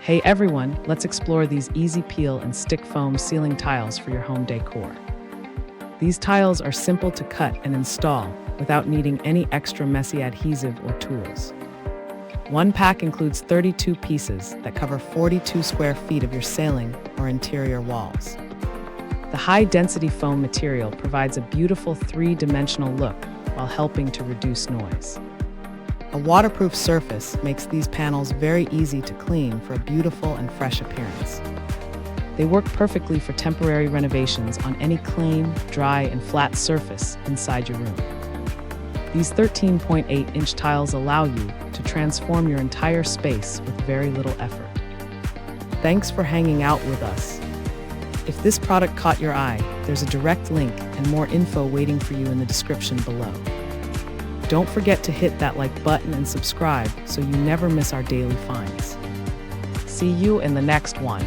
Hey everyone, let's explore these easy peel and stick foam ceiling tiles for your home decor. These tiles are simple to cut and install without needing any extra messy adhesive or tools. One pack includes 32 pieces that cover 42 square feet of your ceiling or interior walls. The high-density foam material provides a beautiful three-dimensional look while helping to reduce noise. A waterproof surface makes these panels very easy to clean for a beautiful and fresh appearance. They work perfectly for temporary renovations on any clean, dry, and flat surface inside your room. These 13.8-inch tiles allow you to transform your entire space with very little effort. Thanks for hanging out with us. If this product caught your eye, there's a direct link and more info waiting for you in the description below. Don't forget to hit that like button and subscribe so you never miss our daily finds. See you in the next one.